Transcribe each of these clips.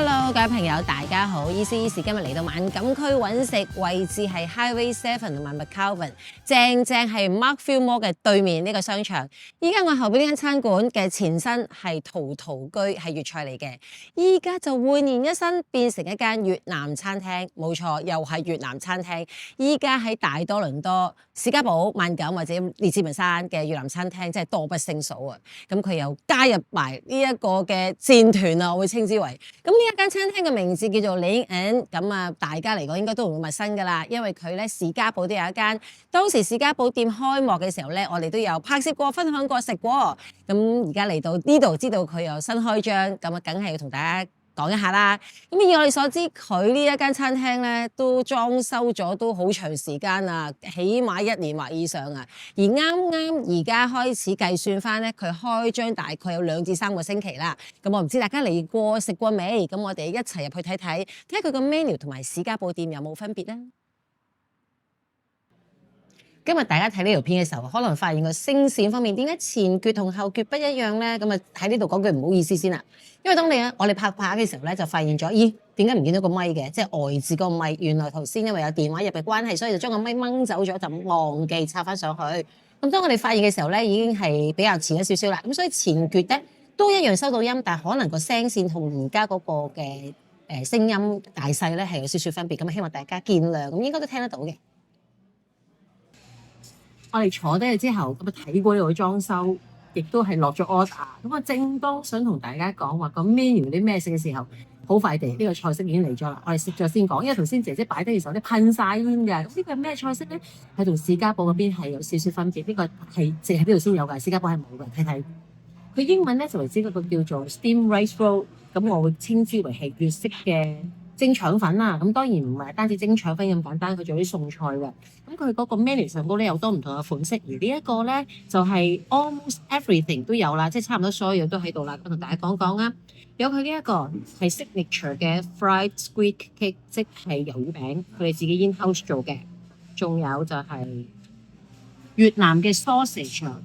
Hello， 各位朋友，大家好！意思今日嚟到萬錦區揾食，位置係 Highway 7同埋 McCalvin， 正係 Markfield Mall 嘅對面呢個商場。依家我後邊呢間餐館嘅前身係陶陶居，係粵菜嚟嘅。依家就煥然一新，變成一間越南餐廳。冇錯，又係越南餐廳。依家喺大多倫多、士嘉堡、萬錦或者列治文山嘅越南餐廳，真係多不勝數啊！咁佢又加入埋呢一個嘅戰團啊，我會稱之為。咁呢一間餐廳嘅名字叫做 Lane End， 咁啊大家嚟講應該都唔會陌生噶啦，因為佢咧士嘉堡都有一間。當時士嘉堡店開幕嘅時候咧，我哋都有拍攝過、分享過、食過。咁而家嚟到呢度，知道佢有新開張，咁啊梗係要同大家講一下啦。咁以我哋所知，佢呢一間餐廳咧都裝修咗都好長時間啊，起碼1年或以上啊。而啱而家開始計算翻咧，佢開張大概有2至3個星期啦。咁我唔知大家嚟過食過未？咁我哋一齊入去睇睇佢個 menu 同埋士嘉堡店有冇分別咧？今日大家睇呢條片嘅時候，可能發現個聲線方面點解前橛同後橛不一樣咧？咁啊喺呢度講句唔好意思先啦。因為當我哋拍嘅時候咧，就發現咗，咦，點解唔見到個咪嘅？即係外置個咪，原來頭先因為有電話入嘅關係，所以就將個咪掹走咗，就忘記插翻上去。咁當我哋發現嘅時候咧，已經係比較遲咗少少啦。咁所以前橛咧都一樣收到音，但係可能個聲線同而家嗰個嘅聲音大細咧係有少少分別。咁希望大家見諒，咁應該都聽得到嘅。我哋坐低咗之後，咁啊睇過呢度嘅裝修，亦都係落咗 order。咁啊，正當想同大家講話個 menu 啲咩食嘅時候，好快地呢個菜式已經嚟咗啦。我哋食咗先講，因為頭先姐姐擺低嘅時候咧噴晒煙嘅。咁呢個係咩菜式咧？係同士嘉堡嗰邊係有少少分別。呢個係淨係呢度先有嘅，士嘉堡係冇嘅。睇睇佢英文咧就為之嗰個叫做 steam rice roll， 咁我會稱之為係粵式嘅蒸腸粉啦。咁當然唔係單止蒸腸粉咁簡單，佢仲有啲餸菜嘅。咁佢嗰個 menu 上高咧有多唔同嘅款式，而呢一個咧就係 almost everything 都有啦，即係差唔多所有嘢都喺度啦。我同大家講講啊，有佢呢一個係 signature 嘅 fried squid cake， 即係魷魚餅，佢哋自己 in-house 做嘅。仲有就係越南嘅 sausage， 呢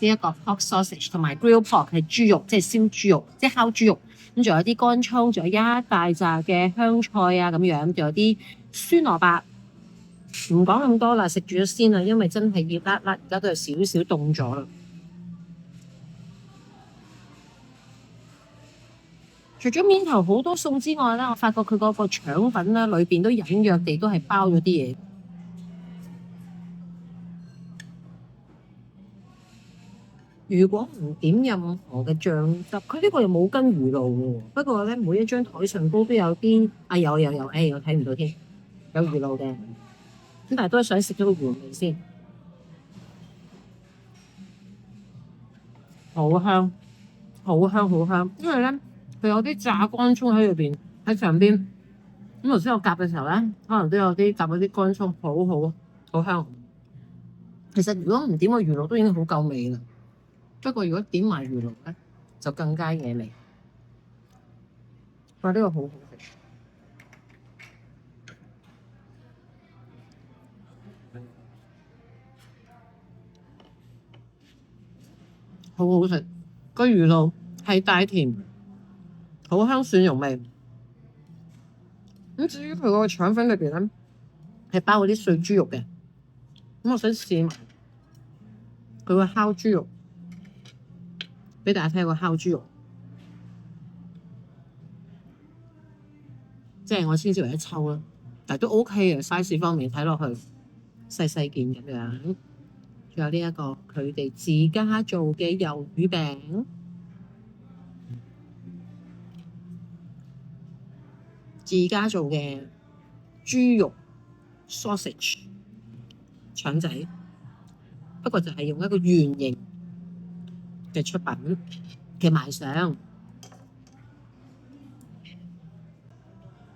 一個 pork sausage 同埋 grilled pork 係豬肉，即係燒豬肉，即係烤豬肉。咁仲有啲乾葱，仲有一大扎嘅香菜啊咁樣，仲有啲酸蘿蔔。唔講咁多啦，食住咗先啦，因為真係熱辣辣，而家都有少少凍咗啦。除咗面頭好多餸之外咧，我發覺佢嗰個腸粉咧裏邊都隱約地都係包咗啲嘢。如果唔點任何嘅醬汁，佢呢個又冇跟魚露喎。不過咧，每一張台上高都有啲有，我睇唔到添，有魚露嘅。咁但係都係想食咗個原味先，好香，好香，好香。因為咧，佢有啲炸乾葱喺裏邊，喺上邊。咁頭先我夾嘅時候咧，可能都有啲夾嗰啲乾葱，好香。其實如果唔點個魚露都已經好夠味啦。不過如果點埋魚露咧，就更加惹味。哇！呢個好好食。好好食，個魚露係帶甜，好香蒜蓉味。咁至於佢嗰個腸粉裏邊咧，係包嗰啲碎豬肉嘅。咁我想試埋佢個烤豬肉，俾大家睇個烤豬肉，即係我先至為一抽啦，但係都 OK 嘅 size 方面睇落去細細件咁樣。仲有呢一個佢哋自家做嘅魷魚餅，自家做嘅豬肉 sausage 腸仔，不過就係用一個圓形嘅出品嘅賣相，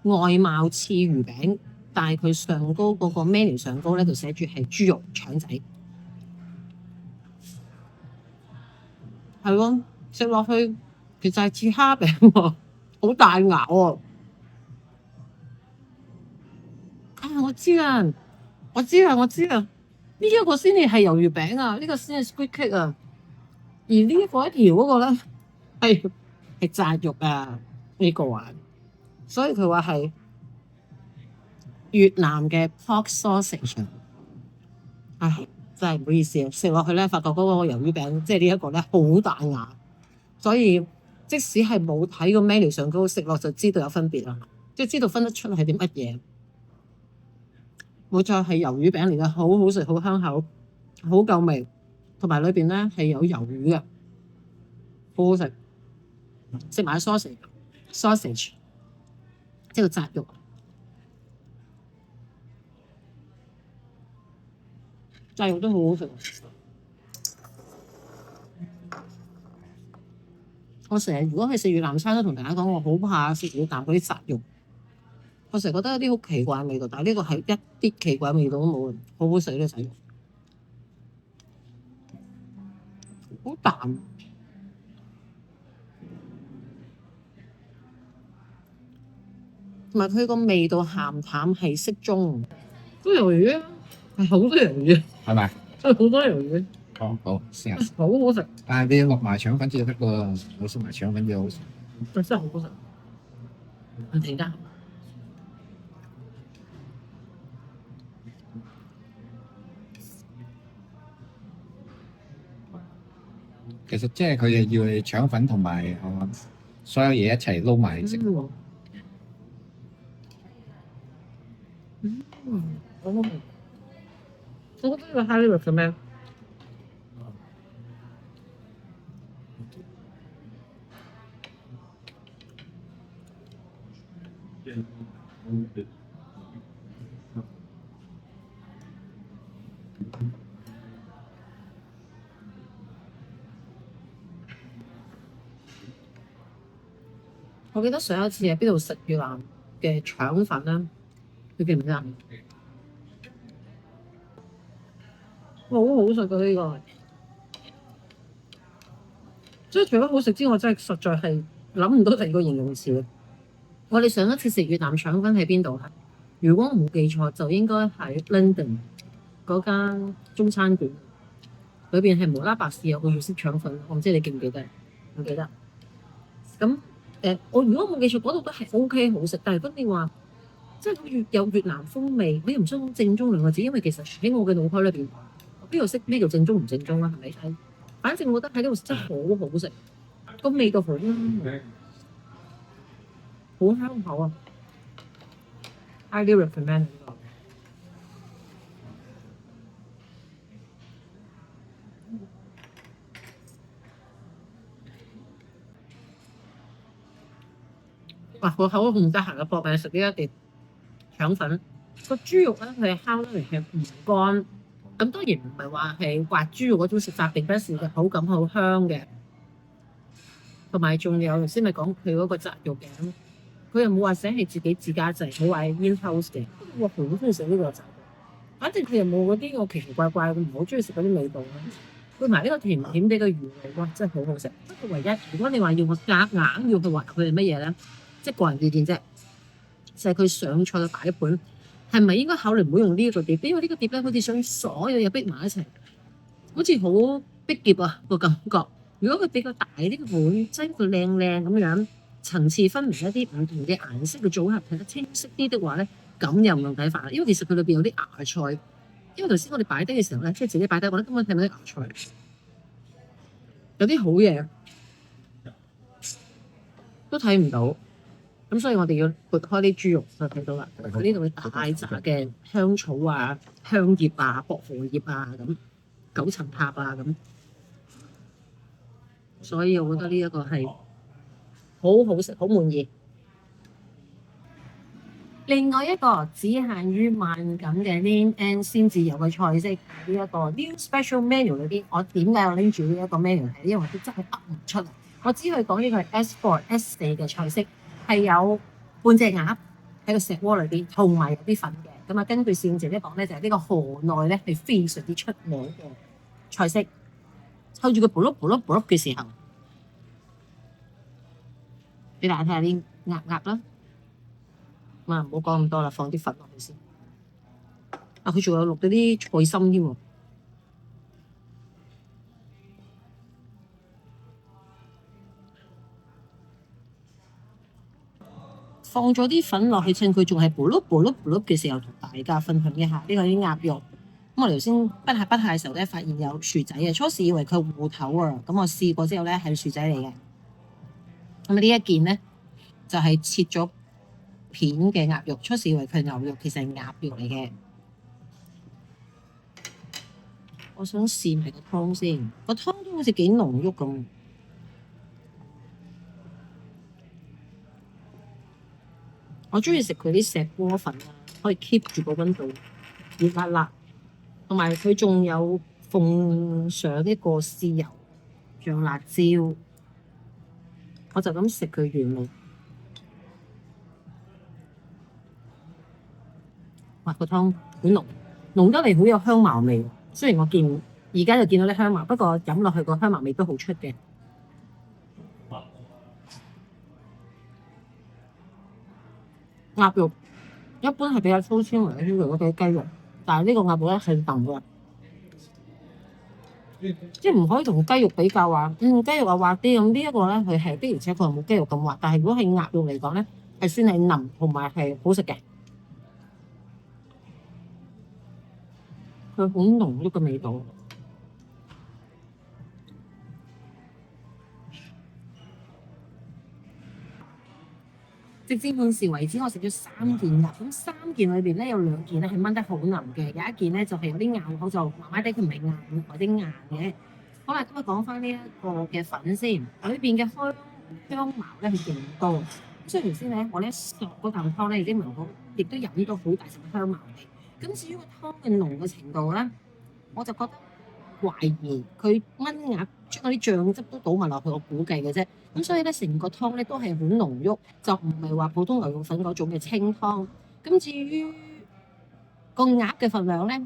外貌似魚餅，但係佢上高嗰個 menu 上高咧就寫住係豬肉腸仔。係喎，食落去其實係似蝦餅喎，好大咬喎。我知啦，呢一個先至係魷魚餅啊，呢個先係 squid cake 啊。而呢一個一條嗰個咧係炸肉啊，呢個啊。所以佢話係越南嘅 pork sausage。唉，真係唔好意思啊！食落去咧，發覺嗰個魷魚餅即係呢一個咧好大牙，所以即使係冇睇個 menu 上高食落就知道有分別啦，即係知道分得出係啲乜嘢。冇錯，係魷魚餅嚟嘅，好好食，好香口，好夠味，同埋裏邊咧係有魷魚嘅，好好食。食埋 sausage，即係個扎肉，扎肉都好好食。我成日如果係食越南餐，都同大家講，我好怕食越南嗰啲扎肉。我成日覺得有啲好奇怪嘅味道，但係呢個係一啲奇怪味道都冇，好好食呢個扎肉，好淡，同埋佢個味道鹹淡係適中。都魷魚啊，係好多魷魚，係咪？真係好多魷魚。好試下。好好食，但係你落埋腸粉至得個，我食埋腸粉至好食。真係好好食，唔停得。其實即係佢哋要你腸粉同埋所有嘢一齊撈埋嚟食。我覺得呢個 highly recommend。我記得上一次喺邊度食越南嘅腸粉啦，你記唔記得？好好食㗎呢個，即係除咗好食之外，真係實在係諗唔到第二個形容詞。我哋上一次食越南腸粉喺邊度啊？如果我冇記錯，就應該喺 London 嗰間中餐館，裏邊係無啦白事有個越式腸粉，我唔知你記唔記得？唔記得。咁我如果冇記錯，嗰度都係 OK 好食，但係如果你話即係有越南風味，我又唔想講正宗兩個字，因為其實喺我嘅腦海裏邊，我邊度識咩叫正宗唔正宗啊？係咪？反正我覺得喺呢度真係好好食，個味道好啱，好香口啊！highly recommend 呢個。哇！我口都唔得閒嘅搏命食呢一碟腸粉。個豬肉咧，佢係烤得嚟係唔乾，咁當然唔係話係滑豬肉嗰種食法，並不是嘅，口感好香嘅。同埋仲有頭先咪講佢嗰個扎肉嘅，佢又冇話寫係自己自家製，冇話 in house 嘅。我好中意食呢個扎肉，反正佢又冇嗰啲我奇奇怪怪，我唔好中意食嗰啲味道啦。配埋呢個甜甜地嘅魚味，哇！真係好好食。不過唯一如果你話要我夾硬要去話佢係乜嘢咧，即係個人意見啫，就係佢上菜嘅擺盤係咪應該考慮唔好用呢一個碟？因為呢個碟咧好似將所有嘢逼埋一齊，好似好逼夾啊個感覺。如果佢比較大啲嘅盤，即係佢靚靚咁樣，層次分明一啲，唔同嘅顏色嘅組合睇得清晰啲的話咧，咁又唔同睇法啦。因為其實佢裏邊有啲芽菜，因為頭先我哋擺低嘅時候咧，即係自己擺低，我覺得根本睇唔到啲芽菜，有啲好嘢都睇唔到。咁所以我哋要撥開啲豬肉就睇到啦。佢呢度大扎嘅香草啊、香葉啊、薄荷葉啊咁、九層塔啊咁，所以我覺得呢一個係好好食，好滿意。另外一個只限於萬錦嘅 Lean End 先至有嘅菜式，呢一個 New Special Menu 裏邊，我點解我拎住呢一個 menu 係因為佢真係噏唔出嚟。我只可以講呢個係 S4、S4 嘅菜式。係有半隻鴨喺個石鍋裏邊，同埋有啲粉嘅。咁啊，根據侍應姐姐講咧，就係呢個河內咧係非常之出名嘅菜式。透住佢卜碌卜碌卜碌嘅時候，俾大家睇下啲鴨啦。唔好講咁多啦，放啲粉落去先。啊，佢仲有落咗啲菜心添喎。放咗啲粉落去，趁佢仲係咕碌咕碌咕碌嘅時候，同大家分享一下呢個啲鴨肉。咁我頭先滗下嘅時候咧，發現有薯仔嘅，初時以為佢係芋頭啊，咁我試過之後咧係薯仔嚟嘅。咁呢一件咧就係切咗片嘅鴨肉，初時以為佢係牛肉，其實係鴨肉嚟嘅。我想試埋個湯先，個湯都好似幾濃郁咁。我中意食佢啲石鍋粉啊，可以 keep 住個溫度熱辣辣，同埋佢仲有奉上一個豉油醬辣椒，我就咁食佢原味。哇！個湯好濃，濃得嚟好有香茅味。雖然我而家就見到啲香茅，不過飲落去個香茅味都好出嘅。鴨肉一般係比較粗纖維啲，如果比雞肉，但係呢個鴨肉咧係腍嘅，即係唔可以同雞肉比較話，雞肉啊滑啲咁。呢一個咧佢係的而且確係冇雞肉咁滑，但係如果係鴨肉嚟講咧，係算係腍同埋係好食嘅。佢好濃郁嘅味道。直至現時為止，我食咗3件鴨，咁3件裏邊咧有2件咧係炆得好腍嘅，有一件咧就係有啲硬口，就麻麻地，佢唔係硬或者硬嘅。好啦，今日講翻呢一個嘅粉先，裏邊嘅香茅咧係勁多。咁所以頭先咧，我咧索嗰啖湯咧已經聞到，亦都飲到好大陣香茅味。咁至於個湯嘅濃嘅程度咧，我就覺得懷疑佢炆鴨將嗰啲醬汁都倒埋落去，我估計嘅啫。咁所以咧，成個湯咧都係好濃郁，就唔係話普通牛肉粉嗰種嘅清湯。咁至於個鴨嘅份量咧，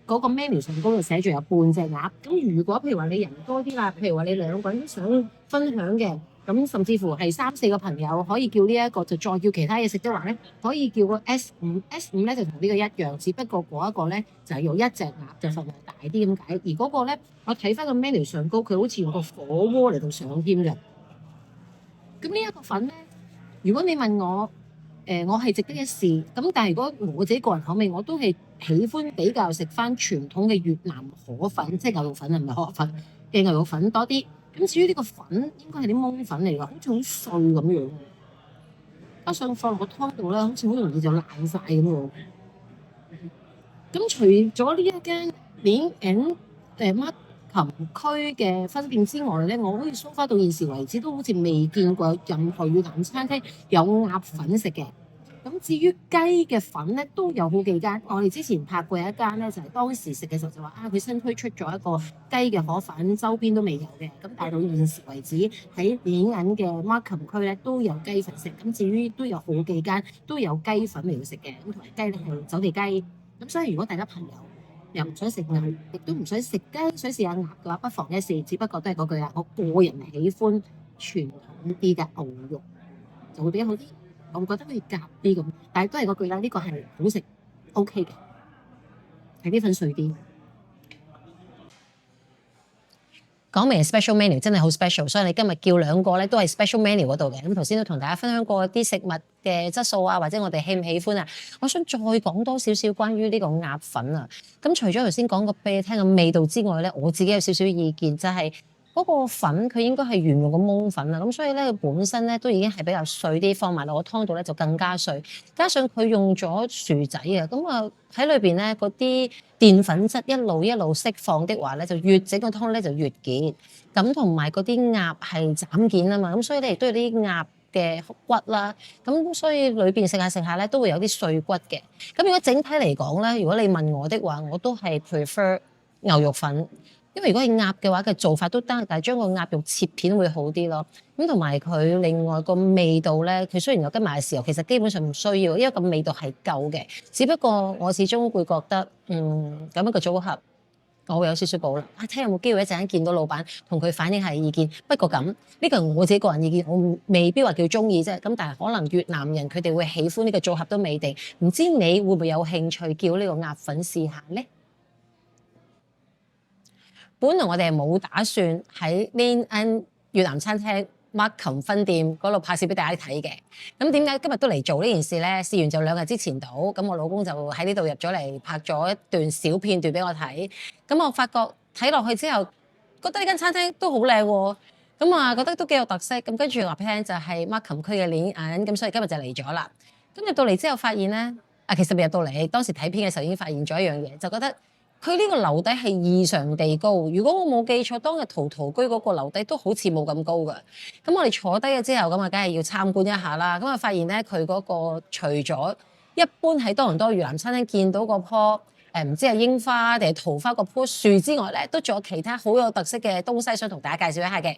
嗰個 menu 上高度寫住有半隻鴨。咁如果譬如話你人多啲啦，譬如話你2個人都想分享嘅，咁甚至乎係3、4個朋友可以叫呢一個，就再叫其他嘢食的話咧，可以叫個 S5 咧就同呢個一樣，只不過嗰一個咧就係用1隻鴨就份量大啲咁解。而嗰個咧，我睇翻個 menu 上高，佢好似用個火鍋嚟到上添嘅。咁呢一個粉咧，如果你問我，我係值得一試。咁但係如果我自己個人口味，我都係喜歡比較食翻傳統嘅越南河粉，即係牛肉粉啊，唔係河粉嘅牛肉粉多啲。咁至於呢個粉應該係啲檬粉嚟㗎，好似好碎咁樣，加上放落個湯度咧，好似好容易就爛晒咁喎。咁除咗呢一間乜琴區嘅分店之外咧，我好似 so far 到現時為止都好似未見過任何越南餐廳有鴨粉食嘅。咁至於雞嘅粉咧，都有好幾間。我哋之前拍過一間咧，就係當時食嘅時候就話佢新推出咗一個雞嘅河粉，周邊都未有嘅。咁但係到現時為止喺連銀嘅 Markham 區咧都有雞粉食。咁至於都有好幾間都有雞粉嚟到食嘅。咁同埋雞咧係走地雞。咁所以如果大家朋友又唔想食牛，亦都唔想食雞，想試下鴨嘅話，不妨一試。只不過都係嗰句啦，我個人喜歡傳統啲嘅牛肉，就會比較好啲。我會覺得可以夾啲咁，但係都係嗰句啦，呢個係好食 OK 嘅，係啲粉碎啲。講明 special menu 真係好 special，所以你今日叫2個咧都係 special menu 嗰度嘅。咁頭先都同大家分享過啲食物嘅質素啊，或者我哋喜唔喜歡啊。我想再講多少少關於呢個鴨粉啊。咁除咗頭先講過俾你聽嘅味道之外咧，我自己有少少意見就係、嗰個粉佢應該係原用嘅檬粉啦，咁所以咧佢本身咧都已經係比較碎啲，放埋落個湯度咧就更加碎，加上佢用咗薯仔啊，咁啊喺裏邊咧嗰啲澱粉質一路釋放的話咧，就越整個湯咧就越結，咁同埋嗰啲鴨係斬件啊嘛，咁所以咧亦都有啲鴨嘅骨啦，咁所以裏邊食下咧都會有啲碎骨嘅。咁如果整體嚟講咧，如果你問我的話，我都係 prefer 牛肉粉。因為如果係鴨嘅話嘅做法都得，但係將個鴨肉切片會好啲咯。咁同埋佢另外個味道咧，佢雖然有跟埋嘅時候，其實基本上唔需要，因為個味道係夠嘅。只不過我始終會覺得，咁樣個組合我會有少少保留。睇下有冇機會一陣間見到老闆同佢反映下意見。不過咁呢個係我自己個人意見，我未必話叫中意啫。咁但係可能越南人佢哋會喜歡呢個組合都未定。唔知你會唔會有興趣叫呢個鴨粉試下咧？本來我哋係冇打算喺呢間越南餐廳 Markham 分店嗰度拍攝俾大家睇嘅。咁點解今日都嚟做呢件事咧？試完就2日之前到，咁我老公就喺呢度入咗嚟拍咗一段小片段俾我睇。咁我發覺睇落去之後，覺得呢間餐廳都好靚喎。咁啊，覺得都幾有特色。咁跟住話俾你聽就係 Markham 區嘅鏈銀，咁所以今日就嚟咗啦。咁入到嚟之後發現咧，其實未入到嚟，當時睇片嘅時候已經發現咗一樣嘢，就覺得佢呢個樓底係異常地高。如果我冇記錯，當日陶陶居嗰個樓底都好似冇咁高㗎。咁我哋坐低咗之後，咁啊，梗係要參觀一下啦。咁啊，發現咧佢嗰個除咗一般喺多倫多越南餐廳見到嗰棵唔知係櫻花定係桃花嗰棵樹之外咧，都仲有其他好有特色嘅東西想同大家介紹一下嘅。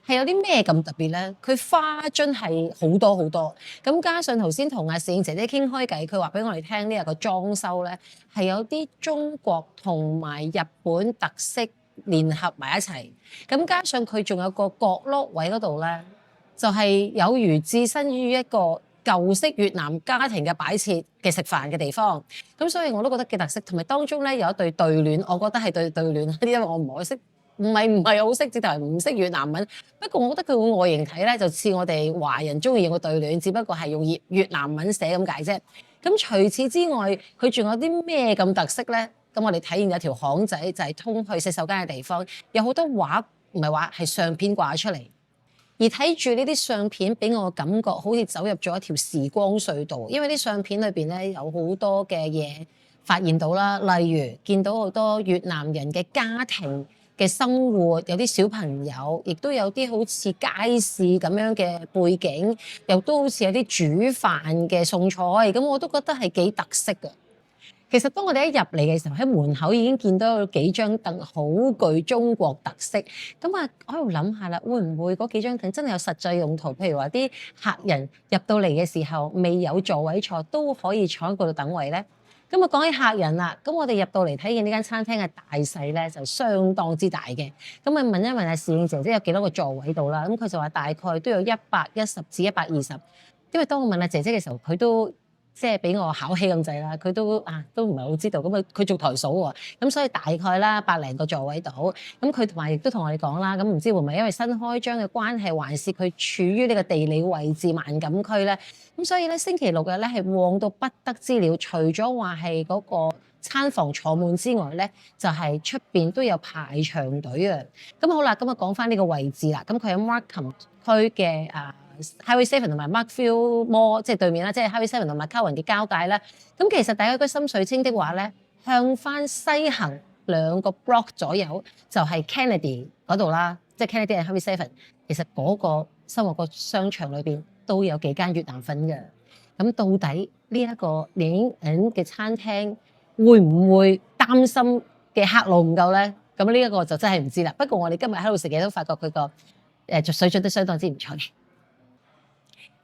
係有啲咩咁特別咧？佢花樽係好多好多，咁加上頭先同阿攝影姐姐傾開偈，佢話俾我哋聽呢個裝修咧係有啲中國同埋日本特色聯合埋一齊，咁加上佢仲有個角落位嗰度咧，就係有如置身於一個舊式越南家庭嘅擺設嘅食飯嘅地方，咁所以我都覺得幾特色，同埋當中咧有一對對聯，我覺得係對聯，因為我唔係好識。唔係好識，直頭係唔識越南文。不過我覺得佢個外形睇咧，就似我哋華人中意用個對聯，只不過係用越南文寫咁解啫。咁除此之外，佢仲有啲咩咁特色咧？咁我哋睇見有條巷仔，就係通去洗手間嘅地方，有好多畫，唔係畫係相片掛出嚟。而睇住呢啲相片，俾我感覺好似走入咗一條時光隧道，因為啲相片裏邊咧有好多嘅嘢發現到啦，例如見到好多越南人嘅家庭嘅生活，有啲小朋友，亦都有啲好似街市咁樣嘅背景，又都好似有啲煮飯嘅餸菜，咁我都覺得係幾特色嘅。其實當我哋一入嚟嘅時候，喺門口已經見到有幾張凳，好具中國特色。咁啊，我喺度諗下啦，會唔會嗰幾張凳真係有實際用途？譬如話啲客人入到嚟嘅時候未有座位坐，都可以坐喺嗰度等位咧。咁啊，講起客人啦，咁我哋入到嚟睇見呢間餐廳嘅大細咧，就相當之大嘅。咁啊，問一問阿侍應姐姐有幾多個座位度啦？咁佢就話大概都有110至120。因為當我問阿姐姐嘅時候，佢都即係俾我考起咁滯啦，佢都唔係好知道。咁啊，佢做台數喎，咁所以大概啦100零個座位度。咁佢同埋亦都同我哋講啦，咁唔知會唔會因為新開張嘅關係，還是佢處於呢個地理位置萬錦區咧？咁所以咧，星期六日咧係旺到不得之了。除咗話係嗰個餐房坐滿之外咧，就係出邊都有排長隊啊。咁好啦，咁啊講翻呢個位置啦。咁佢喺 Markham 區嘅Highway 7同埋 Markfield Mall 即係對面啦，即係 Highway 7同埋 McCowan 嘅交界啦。咁其實大家居心水清的話咧，向翻西行2個 block 左右就係 Kennedy 嗰度啦，即係 Kennedy 係 Highway 7。其實嗰個生活個商場裏邊都有幾間越南粉嘅。咁到底呢一個連銀嘅餐廳會唔會擔心嘅客路唔夠咧？咁呢一個就真係唔知啦。不過我哋今日喺度食嘢都發覺佢個水準都相當之唔錯嘅。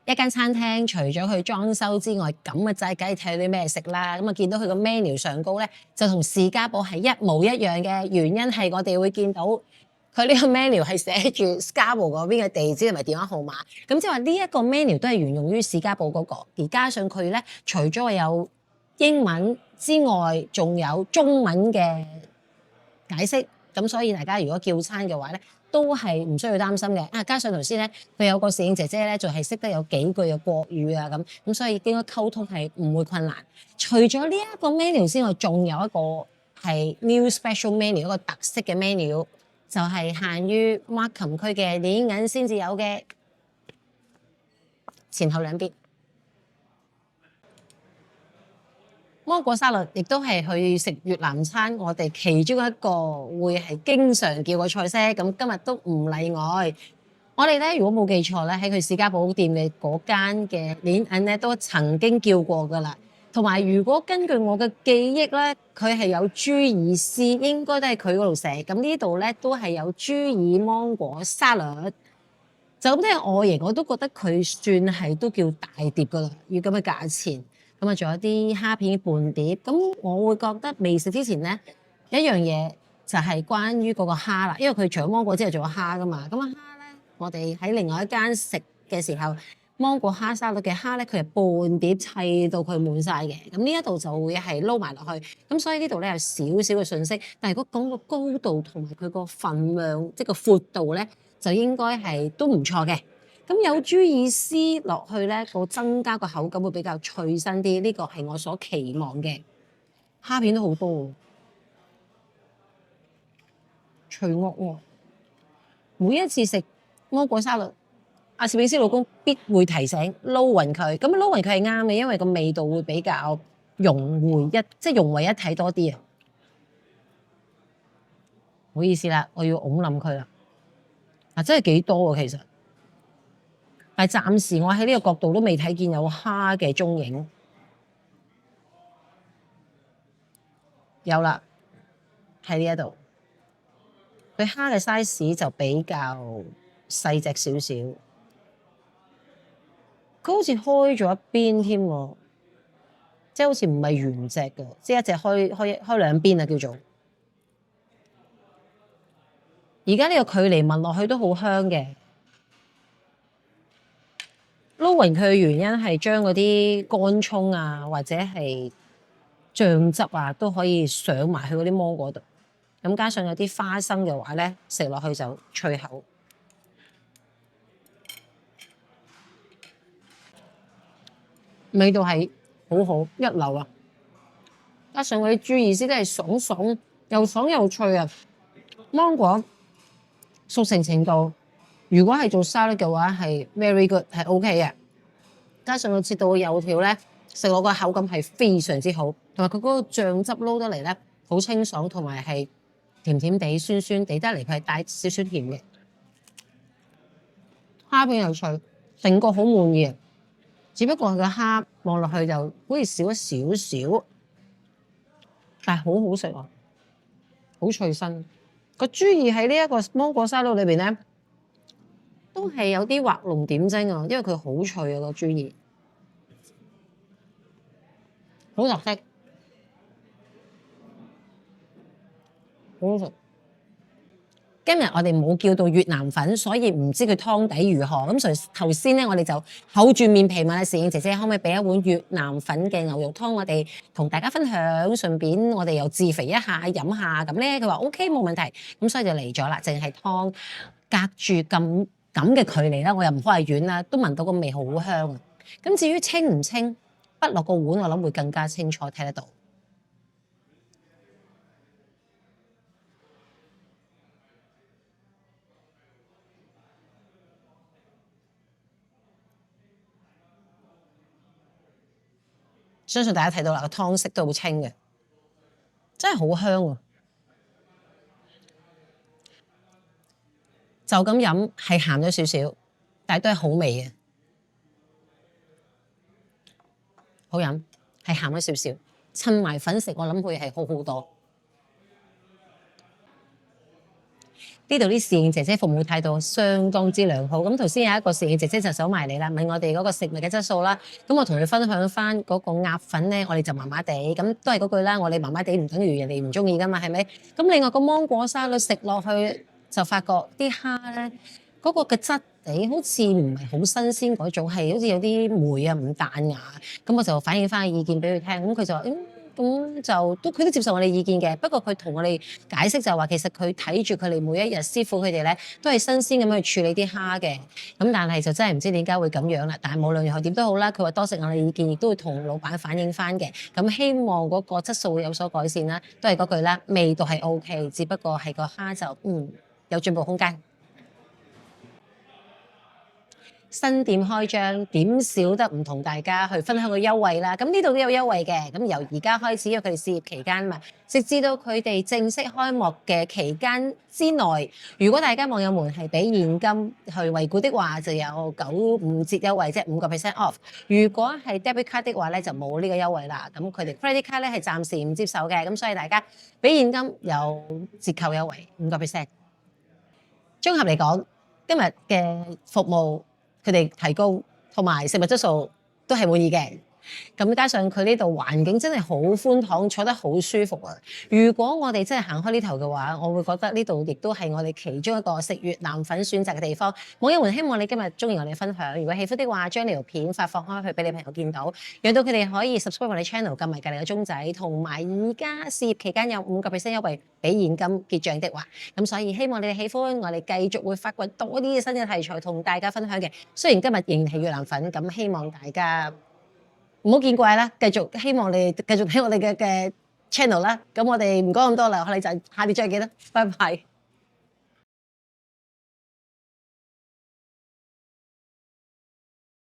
一間餐廳除咗佢裝修之外，咁啊真係梗係睇啲咩食啦。咁啊見到佢個 menu 上高咧，就同士嘉堡係一模一樣嘅。原因係我哋會見到佢呢個 menu 係寫住 Scarborough 嗰邊嘅地址同埋電話號碼。咁即係話呢一個 menu 都係沿用於士嘉堡嗰個，而加上佢咧，除咗有英文之外，仲有中文嘅解釋。咁所以大家如果叫餐嘅話咧，都係唔需要擔心嘅。加上頭先咧，佢有個侍應姐姐咧，就係識得有幾句嘅國語啊，咁所以應該溝通係唔會困難。除咗呢一個 menu 之外，仲有一個係 new special menu， 一個特色嘅 menu， 就係限於 Markham 區嘅連銀先至有嘅，前後兩邊。芒果沙律亦都係去食越南餐，我哋其中一個會係經常叫嘅菜式，咁今日都唔例外。我哋咧如果冇記錯咧，喺佢士嘉堡店嘅嗰間嘅連銀咧都曾經叫過噶啦。同埋如果根據我嘅記憶咧，佢係有豬耳絲，應該都係佢嗰度食。咁呢度咧都係有豬耳芒果沙律。就咁聽外形，我都覺得佢算係都叫大碟噶啦，要咁嘅價錢。咁啊，仲有啲蝦片半碟。咁我會覺得未食之前咧，一樣嘢就係關於嗰個蝦啦，因為佢除咗芒果之後仲有蝦噶嘛。咁啊蝦咧，我哋喺另外一間食嘅時候，芒果蝦沙律嘅蝦咧，佢係半碟砌到佢滿晒嘅。咁呢一度就會係撈埋落去。咁所以呢度咧有少少嘅信息，但係如果講個高度同埋佢個份量，即係個闊度咧，就應該係都唔錯嘅。咁有豬耳絲落去咧，個增加個口感會比較脆身啲，呢個係我所期望嘅。蝦片都好多喎，脆惡惡。每一次食芒果沙律，阿攝影師老公必會提醒撈勻佢。咁撈勻佢係啱嘅，因為個味道會比較融為一體多啲啊！唔好意思啦，我要㧬冧佢啦。嗱，真係幾多啊，其實。但係暫時我喺呢個角度都未睇見有蝦嘅蹤影。有啦，喺呢一度。佢蝦嘅 size 就比較細隻少少。佢好似開咗一邊添喎，即係好似唔係原隻嘅，即係一隻開兩邊啊叫做。而家呢個距離聞落去都好香嘅。撈勻佢嘅原因係將嗰啲乾葱啊，或者係醬汁啊，都可以上埋去嗰啲芒果度。咁加上有啲花生嘅話咧，食落去就脆口。味道係好好一流啊！加上嗰啲豬耳絲都係爽又脆啊！芒果熟成程度，如果係做沙律嘅話係 very good， 係 OK 嘅。加上佢切到嘅油條咧，食落個口感係非常之好，同埋佢嗰個醬汁撈得嚟咧，好清爽，同埋係甜甜地、酸酸地得嚟，佢係帶少少甜嘅。蝦片又脆，成個好滿意。只不過佢個蝦望落去就好似少咗少少，但係好好食啊，好脆身。個豬耳喺呢一個芒果沙律裏邊咧，都係有啲畫龍點睛啊，因為佢好脆啊個豬耳，好特色，好好食。今日我哋冇叫到越南粉，所以唔知佢湯底如何。咁所以頭先咧，我哋就厚住面皮問阿攝影姐姐可唔可以俾一碗越南粉嘅牛肉湯，我哋同大家分享，順便我哋又自肥一下飲下。咁咧佢話 OK 冇問題，咁所以就嚟咗啦。淨係湯隔住咁嘅距離啦，我又唔開遠啦，都聞到個味好香啊。咁至於清唔清，畢落個碗我諗會更加清楚睇得到。相信大家睇到啦，個湯色都好清嘅，真係好香啊！就咁飲係鹹咗少少，但係都係好味嘅，好飲係鹹咗少少，襯埋粉食我諗會係好好多。呢度啲侍應姐姐服務態度相當之良好。咁頭先有一個侍應姐姐就走埋嚟啦，問我哋嗰個食物嘅質素啦。咁我同佢分享翻嗰個鴨粉咧，我哋就麻麻地。咁都係嗰句啦，我哋麻麻地唔等於人哋唔中意噶嘛，係咪？咁另外個芒果沙律食落去就發覺啲蝦咧嗰個嘅質地好似唔係好新鮮嗰種，係好似有啲霉啊，唔彈牙。咁我就反映翻意見俾佢聽，咁佢就話咁就佢都接受我哋意見嘅，不過佢同我哋解釋就話其實佢睇住佢哋每一日師傅佢哋咧都係新鮮咁樣去處理啲蝦嘅，咁但係就真係唔知點解會咁樣啦。但係無論如何點都好啦，佢話多謝我哋意見，亦都會同老闆反映翻嘅。咁希望嗰個質素會有所改善啦，都係嗰句啦，味道係 OK，只不過係個蝦就有進步空間。新店開張，點少得唔同大家去分享個優惠啦？咁呢度都有優惠嘅。咁由而家開始，因為佢哋試業期間嘛，直至到佢哋正式開幕嘅期間之內，如果大家網友們係俾現金去惠顧的話，就有95折優惠，即係5% off。如果係 debit card 的話咧，就冇呢個優惠啦。咁佢哋 credit card 咧係暫時唔接受嘅，咁所以大家俾現金有折扣優惠5%。綜合嚟講，今日嘅服務佢哋提供同埋食物質素都係滿意嘅。咁加上佢呢度環境真係好寬敞，坐得好舒服啊！如果我哋真係行開呢頭嘅話，我會覺得呢度亦都係我哋其中一個食越南粉選擇嘅地方。網友們，希望你今日中意我哋分享，如果喜歡的話，將呢條片發放開去俾你朋友見到，讓到佢哋可以 subscribe 我哋 channel，撳埋隔離嘅鐘仔，同埋而家試業期間有50% 優惠，俾現金結帳的話，咁所以希望你哋喜歡，我哋繼續會發掘多啲新嘅題材同大家分享嘅。雖然今日仍然係越南粉，咁希望大家唔好見怪啦，繼續希望你繼續睇我哋嘅channel 啦。咁我哋唔講咁多啦，我哋就下次再見啦，拜拜。